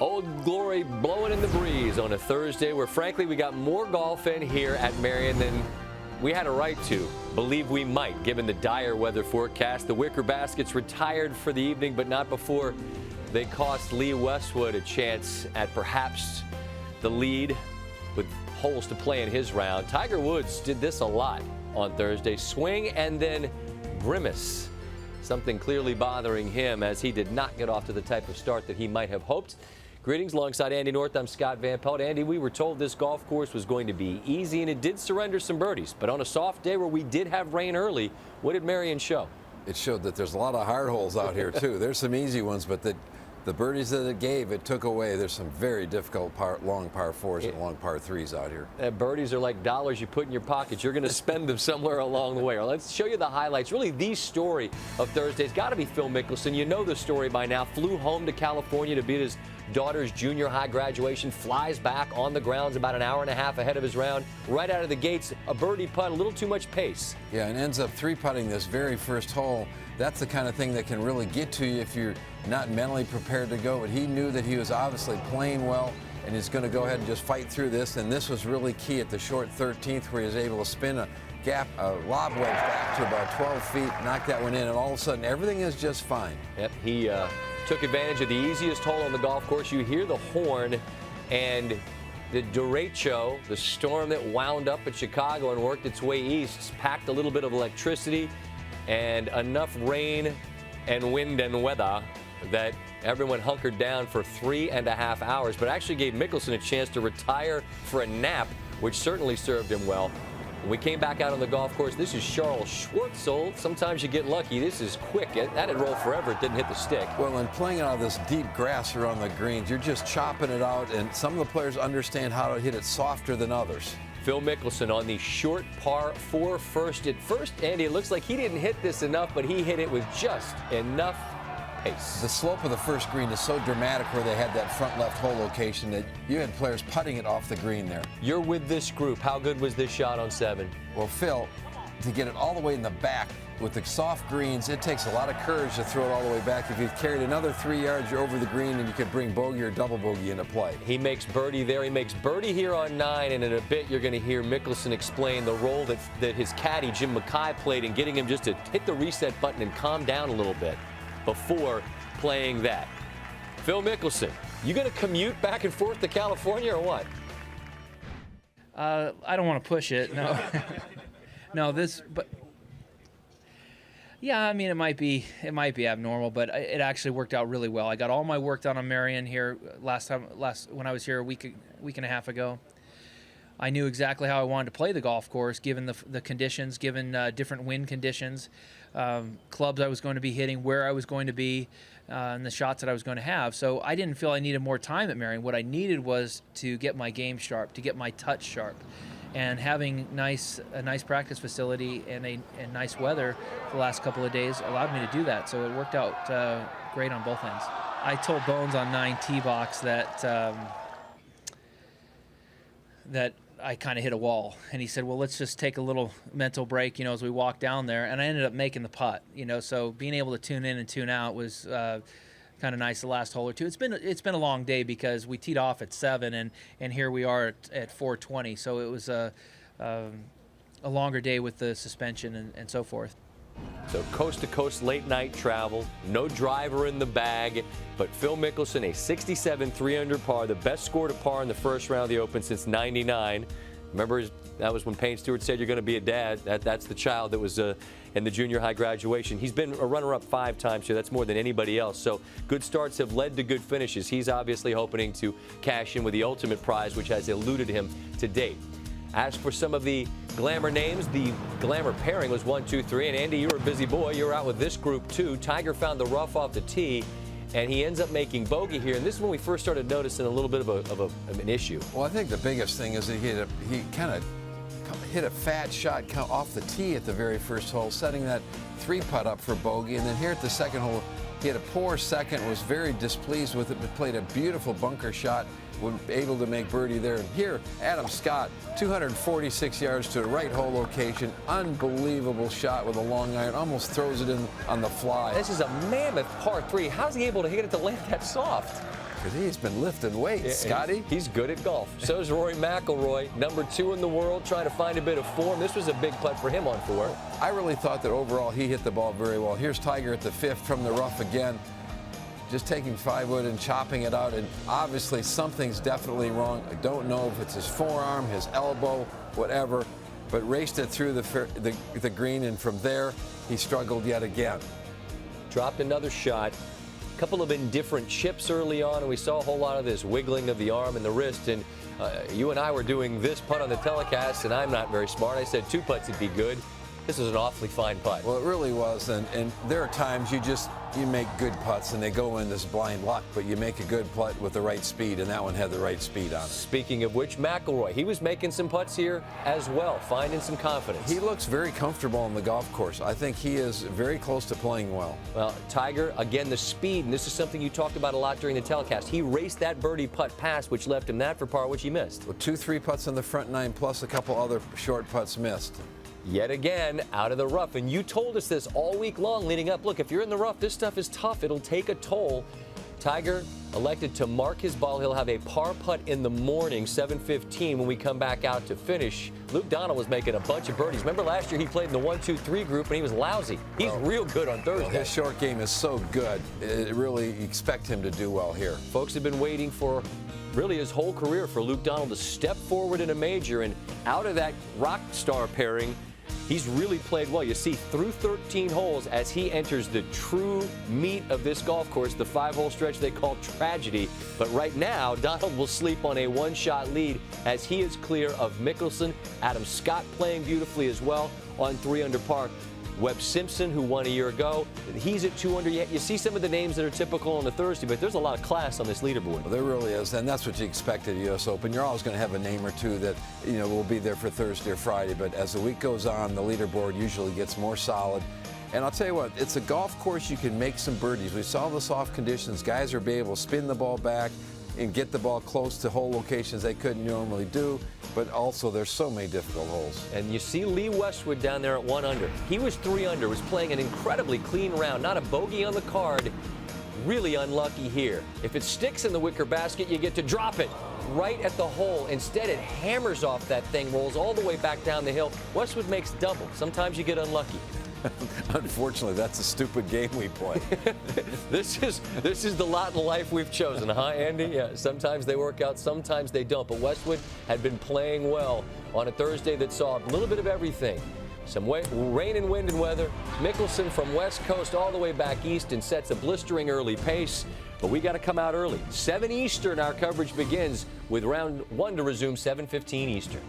Old Glory blowing in the breeze on a Thursday where, frankly, we got more golf in here at Merion than we had a right to believe we might, given the dire weather forecast. The wicker baskets retired for the evening, but not before they cost Lee Westwood a chance at perhaps the lead with holes to play in his round. Tiger Woods did this a lot on Thursday. Swing and then grimace. Something clearly bothering him as he did not get off to the type of start that he might have hoped. Greetings alongside Andy North. I'm Scott Van Pelt. Andy, we were told this golf course was going to be easy, and it did surrender some birdies. But on a soft day where we did have rain early, what did Merion show? It showed that there's a lot of hard holes out here, too. There's some easy ones, but the birdies that it gave, it took away. There's some very difficult long par fours and long par threes out here. Birdies are like dollars you put in your pockets. You're going to spend them somewhere along the way. Well, let's show you the highlights. Really, the story of Thursday's got to be Phil Mickelson. You know the story by now. Flew home to California to be at his daughter's junior high graduation. Flies back on the grounds about an hour and a half ahead of his round. Right out of the gates, a birdie putt, a little too much pace. Yeah, and ends up three-putting this very first hole. That's the kind of thing that can really get to you if you're not mentally prepared to go. But he knew that he was obviously playing well, and he's going to go ahead and just fight through this. And this was really key at the short 13th, where he was able to spin a lob wedge back to about 12 feet, knock that one in, and all of a sudden everything is just fine. Yep, he took advantage of the easiest hole on the golf course. You hear the horn, and the derecho, the storm that wound up at Chicago and worked its way east, packed a little bit of electricity and enough rain and wind and weather that everyone hunkered down for 3.5 hours, but actually gave Mickelson a chance to retire for a nap, which certainly served him well. When we came back out on the golf course, this is Charles Schwartzel. Sometimes you get lucky. This is quick. That had rolled forever. It didn't hit the stick. Well, and playing out of this deep grass around the greens, you're just chopping it out, and some of the players understand how to hit it softer than others. Phil Mickelson on the short par 4 first. At first, Andy, it looks like he didn't hit this enough, but he hit it with just enough pace. The slope of the first green is so dramatic where they had that front left hole location that you had players putting it off the green there. You're with this group. How good was this shot on 7? Well, Phil, to get it all the way in the back with the soft greens, it takes a lot of courage to throw it all the way back. If you carried another 3 yards, you're over the green, and you could bring bogey or double bogey into play. He makes birdie there. He makes birdie here on 9, and in a bit you're going to hear Mickelson explain the role that his caddy, Jim Mackay, played in getting him just to hit the reset button and calm down a little bit before playing that. Phil Mickelson, you going to commute back and forth to California or what? I don't want to push it, no. No, but yeah, I mean, it might be abnormal, but it actually worked out really well. I got all my work done on Merion here when I was here a week and a half ago. I knew exactly how I wanted to play the golf course, given the conditions, given different wind conditions, clubs I was going to be hitting, where I was going to be, and the shots that I was going to have. So I didn't feel I needed more time at Merion. What I needed was to get my game sharp, to get my touch sharp. And having a nice practice facility and nice weather the last couple of days allowed me to do that. So it worked out great on both ends. I told Bones on 9 tee box that I kind of hit a wall, and he said, "Well, let's just take a little mental break, as we walk down there." And I ended up making the putt, So being able to tune in and tune out was kind of nice the last hole or two. It's been a long day because we teed off at 7 and here we are at 4:20. So it was a longer day with the suspension and so forth. So coast-to-coast late-night travel, no driver in the bag, but Phil Mickelson, a 67 300 par, the best score to par in the first round of the Open since '99. Remember, that was when Payne Stewart said you're going to be a dad. That's the child that was in the junior high graduation. He's been a runner-up 5 times here. That's more than anybody else. So good starts have led to good finishes. He's obviously hoping to cash in with the ultimate prize, which has eluded him to date. As for some of the glamour names, the glamour pairing was 1, 2, 3. And Andy, you were a busy boy. You were out with this group too. Tiger found the rough off the tee, and he ends up making bogey here. And this is when we first started noticing a little bit of an issue. Well, I think the biggest thing is that he kind of hit a fat shot off the tee at the very first hole, setting that 3-putt up for bogey. And then here at the second hole, he had a poor second, was very displeased with it, but played a beautiful bunker shot, was able to make birdie there. And here, Adam Scott, 246 yards to a right hole location, unbelievable shot with a long iron, almost throws it in on the fly. This is a mammoth par 3. How's he able to hit it to land that soft? because he's been lifting weights, Scotty. He's good at golf. So is Rory McIlroy, #2 in the world, trying to find a bit of form. This was a big putt for him on 4. I really thought that overall he hit the ball very well. Here's Tiger at the 5th from the rough again, just taking 5-wood and chopping it out. And obviously something's definitely wrong. I don't know if it's his forearm, his elbow, whatever, but raced it through the green, and from there he struggled yet again. Dropped another shot. A couple of indifferent chips early on, and we saw a whole lot of this wiggling of the arm and the wrist. And you and I were doing this putt on the telecast, and I'm not very smart. I said 2 putts would be good. This is an awfully fine putt. Well, it really was, and there are times you make good putts and they go in this blind luck, but you make a good putt with the right speed, and that one had the right speed on it. Speaking of which, McIlroy, he was making some putts here as well, finding some confidence. He looks very comfortable on the golf course. I think he is very close to playing well. Well, Tiger, again, the speed, and this is something you talked about a lot during the telecast. He raced that birdie putt past, which left him that for par, which he missed. Well, 2 3-putts in the front 9, plus a couple other short putts missed. Yet again, out of the rough. And you told us this all week long leading up. Look, if you're in the rough, this stuff is tough. It'll take a toll. Tiger elected to mark his ball. He'll have a par putt in the morning, 7:15, when we come back out to finish. Luke Donald was making a bunch of birdies. Remember last year he played in the 1-2-3 group and he was lousy. He's real good on Thursday. Well, his short game is so good. It really, you expect him to do well here. Folks have been waiting for really his whole career for Luke Donald to step forward in a major, and out of that rock star pairing, he's really played well. You see, through 13 holes as he enters the true meat of this golf course, the 5-hole stretch they call tragedy. But right now, Donald will sleep on a 1-shot lead as he is clear of Mickelson. Adam Scott playing beautifully as well on 3 under par. Webb Simpson, who won a year ago, he's at 2 under. You see some of the names that are typical on a Thursday, but there's a lot of class on this leaderboard. Well, there really is, and that's what you expect at the U.S. Open. You're always going to have a name or two that will be there for Thursday or Friday, but as the week goes on, the leaderboard usually gets more solid. And I'll tell you what, it's a golf course you can make some birdies. We saw the soft conditions. Guys are be able to spin the ball back and get the ball close to hole locations they couldn't normally do, but also there's so many difficult holes. And you see Lee Westwood down there at 1 under. He was 3 under, was playing an incredibly clean round, not a bogey on the card. Really unlucky here. If it sticks in the wicker basket, you get to drop it right at the hole. Instead, it hammers off that thing, rolls all the way back down the hill. Westwood makes double. Sometimes you get unlucky. Unfortunately, that's a stupid game we play. This is the lot in life we've chosen, huh, Andy? Yeah, sometimes they work out, sometimes they don't. But Westwood had been playing well on a Thursday that saw a little bit of everything. Some rain and wind and weather. Mickelson from West Coast all the way back east and sets a blistering early pace. But we got to come out early. 7 Eastern, our coverage begins with round 1 to resume 7:15 Eastern.